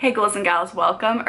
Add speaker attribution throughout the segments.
Speaker 1: Hey girls and gals, welcome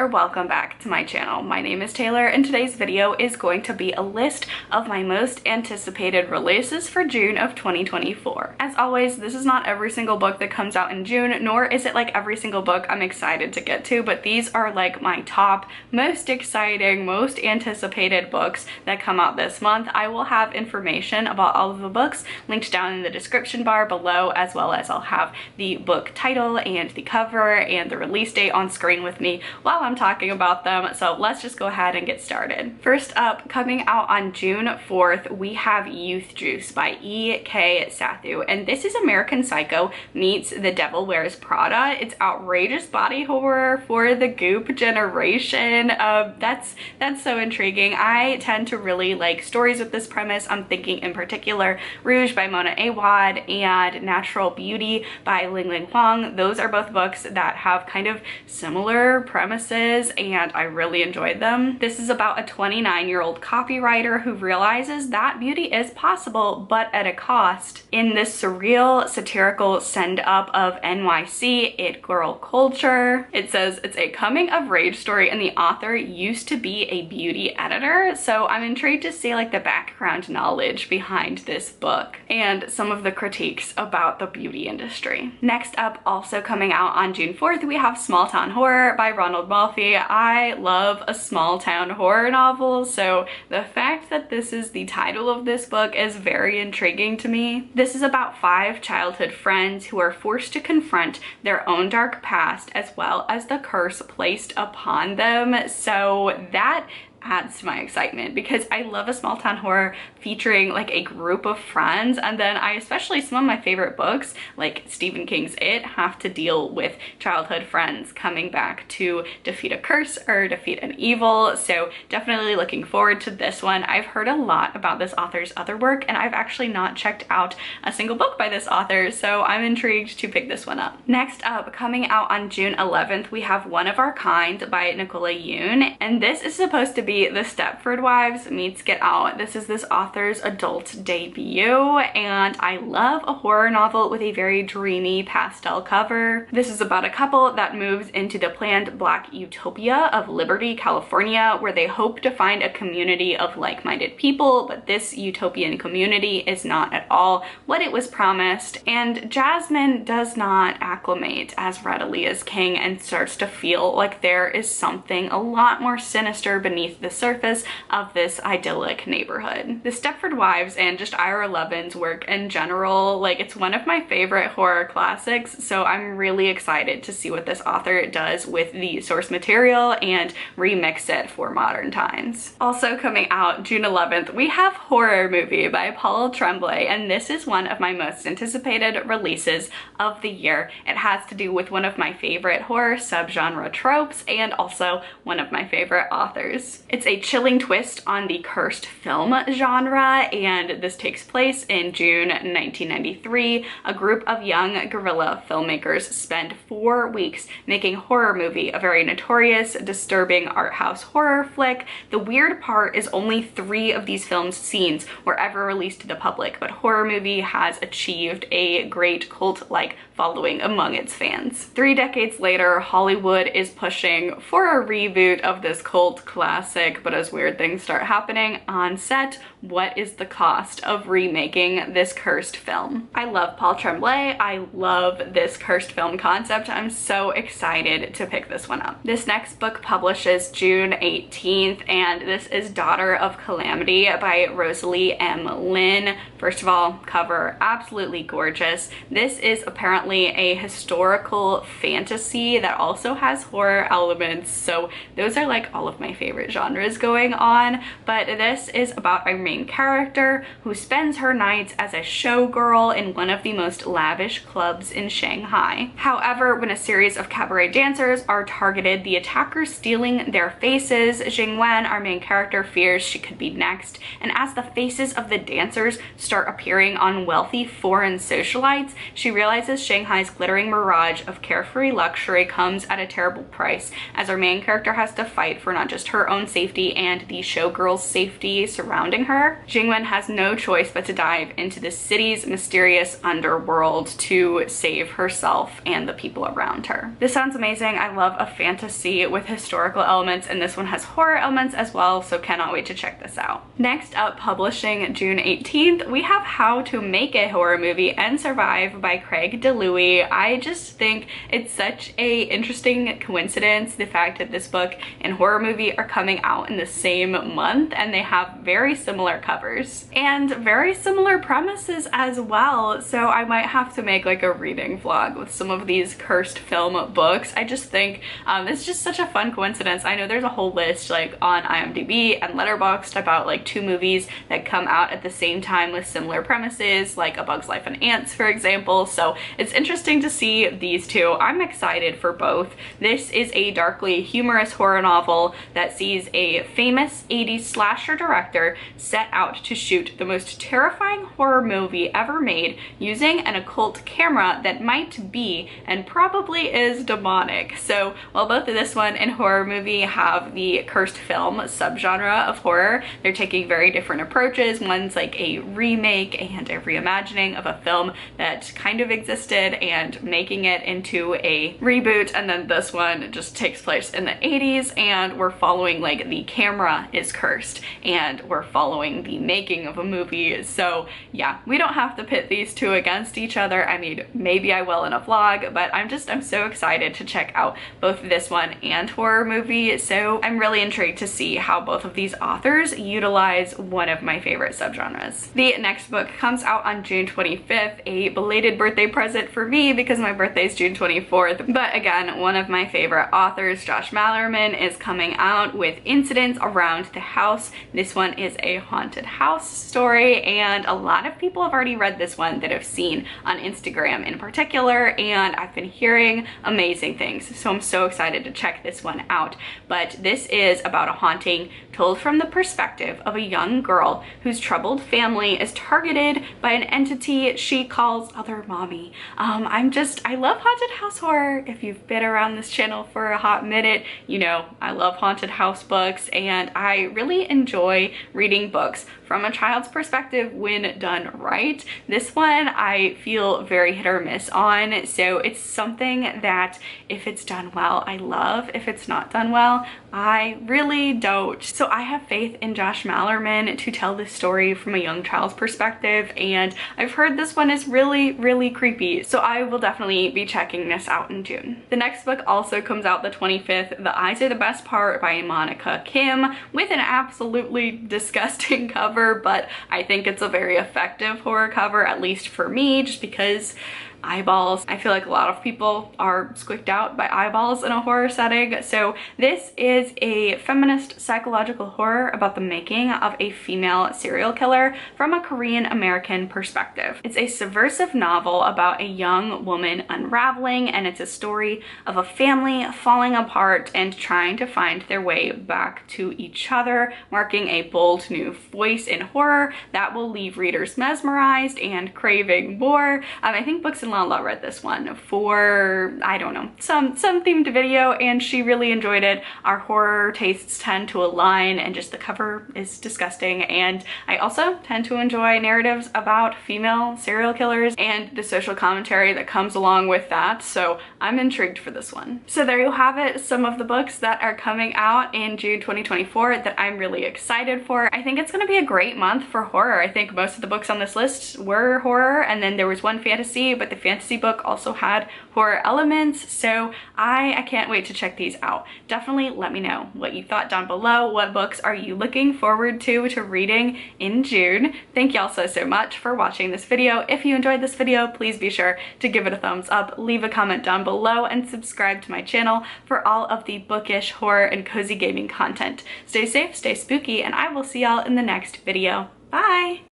Speaker 1: back to my channel. My name is Taylor and today's video is going to be a list of my most anticipated releases for June of 2024. As always, this is not every single book that comes out in June, nor is it like every single book I'm excited to get to, but these are like my top, most exciting, most anticipated books that come out this month. I will have information about all of the books linked down in the description bar below, as well as I'll have the book title and the cover and the release date on screen with me while I'm talking about them. So let's just go ahead and get started. First up, coming out on June 4th, we have Youthjuice by E.K. Sathue, and this is American Psycho meets The Devil Wears Prada. It's outrageous body horror for the Goop generation. That's so intriguing. I tend to really like stories with this premise. I'm thinking in particular Rouge by Mona Awad and Natural Beauty by Ling Huang. Those are both books that have kind of similar premises and I really enjoyed them. This is about a 29-year-old copywriter who realizes that beauty is possible, but at a cost. In this surreal, satirical send-up of NYC it girl culture, it says it's a coming-of-age story and the author used to be a beauty editor, so I'm intrigued to see like the background knowledge behind this book and some of the critiques about the beauty industry. Next up, also coming out on June 4th, we have Small Town Horror by Ronald Malfi. I love a small town horror novel, so the fact that this is the title of this book is very intriguing to me. This is about 5 childhood friends who are forced to confront their own dark past as well as the curse placed upon them, so that adds to my excitement because I love a small town horror featuring like a group of friends, and then I especially, some of my favorite books like Stephen King's It have to deal with childhood friends coming back to defeat a curse or defeat an evil, so definitely looking forward to this one. I've heard a lot about this author's other work and I've actually not checked out a single book by this author, so I'm intrigued to pick this one up. Next up, coming out on June 11th, we have One of Our Kind by Nicola Yoon, and this is supposed to be The Stepford Wives meets Get Out. This is this author's adult debut and I love a horror novel with a very dreamy pastel cover. This is about a couple that moves into the planned Black utopia of Liberty, California, where they hope to find a community of like-minded people, but this utopian community is not at all what it was promised, and Jasmine does not acclimate as readily as King and starts to feel like there is something a lot more sinister beneath the surface of this idyllic neighborhood. The Stepford Wives and just Ira Levin's work in general, like, it's one of my favorite horror classics, so I'm really excited to see what this author does with the source material and remix it for modern times. Also coming out June 11th, we have Horror Movie by Paul Tremblay, and this is one of my most anticipated releases of the year. It has to do with one of my favorite horror subgenre tropes and also one of my favorite authors. It's a chilling twist on the cursed film genre, and this takes place in June 1993. A group of young guerrilla filmmakers spend 4 weeks making Horror Movie, a very notorious, disturbing art house horror flick. The weird part is only 3 of these films' scenes were ever released to the public, but Horror Movie has achieved a great cult-like following among its fans. 3 decades later, Hollywood is pushing for a reboot of this cult classic, but as weird things start happening on set, what is the cost of remaking this cursed film? I love Paul Tremblay. I love this cursed film concept. I'm so excited to pick this one up. This next book publishes June 18th, and this is Daughter of Calamity by Rosalie M. Lin. First of all, cover absolutely gorgeous. This is apparently a historical fantasy that also has horror elements, so those are like all of my favorite genres going on, but this is about a main character who spends her nights as a showgirl in one of the most lavish clubs in Shanghai. However, when a series of cabaret dancers are targeted, the attackers stealing their faces, Jingwen, our main character, fears she could be next, and as the faces of the dancers start appearing on wealthy foreign socialites, she realizes Shanghai Shanghai's glittering mirage of carefree luxury comes at a terrible price, as our main character has to fight for not just her own safety and the showgirls' safety surrounding her. Jingwen has no choice but to dive into the city's mysterious underworld to save herself and the people around her. This sounds amazing. I love a fantasy with historical elements, and this one has horror elements as well, so cannot wait to check this out. Next up, publishing June 18th, we have How to Make a Horror Movie and Survive by Craig DiLouie. I just think it's such a interesting coincidence, the fact that this book and horror movie are coming out in the same month, and they have very similar covers and very similar premises as well. So I might have to make like a reading vlog with some of these cursed film books. I just think it's just such a fun coincidence. I know there's a whole list like on IMDb and Letterboxd about like 2 movies that come out at the same time with similar premises, like A Bug's Life and Ants, for example. So it's interesting to see these 2. I'm excited for both. This is a darkly humorous horror novel that sees a famous 80s slasher director set out to shoot the most terrifying horror movie ever made using an occult camera that might be and probably is demonic. So while both of this one and horror movie have the cursed film subgenre of horror, they're taking very different approaches. One's like a remake and a reimagining of a film that kind of existed and making it into a reboot, and then this one just takes place in the 80s, and we're following like the camera is cursed and we're following the making of a movie. So yeah, we don't have to pit these 2 against each other. I mean, maybe I will in a vlog, but I'm so excited to check out both this one and horror movie. So I'm really intrigued to see how both of these authors utilize one of my favorite subgenres. The next book comes out on June 25th, a belated birthday present for me because my birthday is June 24th. But again, one of my favorite authors, Josh Malerman, is coming out with Incidents Around the House. This one is a haunted house story, and a lot of people have already read this one that I've seen on Instagram in particular, and I've been hearing amazing things. So I'm so excited to check this one out. But this is about a haunting told from the perspective of a young girl whose troubled family is targeted by an entity she calls Other Mommy. I love haunted house horror. If you've been around this channel for a hot minute, you know I love haunted house books, and I really enjoy reading books from a child's perspective when done right. This one I feel very hit or miss on, so it's something that if it's done well, I love. If it's not done well, I really don't. So I have faith in Josh Malerman to tell this story from a young child's perspective, and I've heard this one is really, really creepy. So I will definitely be checking this out in June. The next book also comes out the 25th, The Eyes Are the Best Part by Monica Kim, with an absolutely disgusting cover, but I think it's a very effective horror cover, at least for me, just because eyeballs. I feel like a lot of people are squeaked out by eyeballs in a horror setting. So this is a feminist psychological horror about the making of a female serial killer from a Korean American perspective. It's a subversive novel about a young woman unraveling, and it's a story of a family falling apart and trying to find their way back to each other, marking a bold new voice in horror that will leave readers mesmerized and craving more. I think Books and Lala read this one for, I don't know, some themed video, and she really enjoyed it. Our horror tastes tend to align, and just the cover is disgusting. And I also tend to enjoy narratives about female serial killers and the social commentary that comes along with that. So I'm intrigued for this one. So there you have it, some of the books that are coming out in June 2024 that I'm really excited for. I think it's going to be a great month for horror. I think most of the books on this list were horror, and then there was one fantasy, but the fantasy book also had horror elements. So I can't wait to check these out. Definitely let me know what you thought down below. What books are you looking forward to reading in June? Thank y'all so much for watching this video. If you enjoyed this video, please be sure to give it a thumbs up, leave a comment down below, and subscribe to my channel for all of the bookish, horror, and cozy gaming content. Stay safe, stay spooky, and I will see y'all in the next video. Bye!